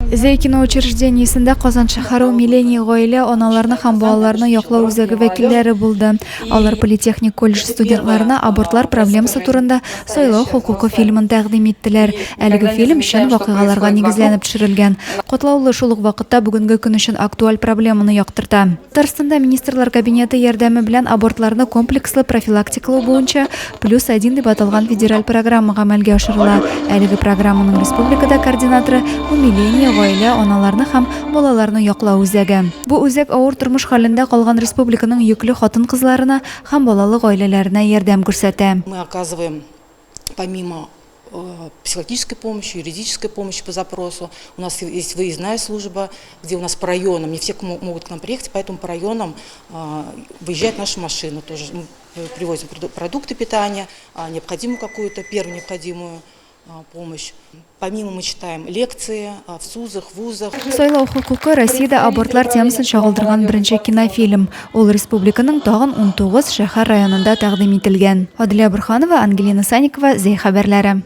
Зәй кино учреждениесендә Казан шәһәре Милления гаилә аналарны һәм балаларны яклау үзәге вәкилләре булды. Алар политехник колледж студентларына абортлар проблемасы турында сайлау хукукы фильмын тәкъдим иттеләр. Әлеге фильм чын вакыйгаларга нигезләнеп төшерелгән. Катлаулы шул ук вакытта бүгенге көн өчен актуаль проблеманы яктырта. Татарстанда министрлар кабинеты ярдәме белән абортларны комплекслы профилактикалау буенча +1 дип аталган федераль программа гамәлгә ашырыла. Әлеге программаның республикада координаторы Милления гаилә аналарны һәм балаларны яклау үзәге. Бу үзәк авыр тормыш хәлендә калган республиканың йөкле хатын-кызларына һәм балалы гаиләләренә ярдәм күрсәтә. Мы оказываем помимо психологической помощи, юридической помощи по запросу. У нас есть выездная служба, где у нас по районам, не все могут к нам приехать, поэтому по районам выезжает наша машина тоже. Мы привозим продукты питания, необходимую какую-то первую необходимую помощь. Помимо мы читаем лекции в СУЗах, вузах. Сайлау хукукы Россиядә абортлар темасын чагылдырган беренче кинофильм. Ул республиканың тагын 19 шәһәр районында тәкъдим ителгән. Адилә Бурханова, Ангелина Санникова, Зәй хәбәрләре.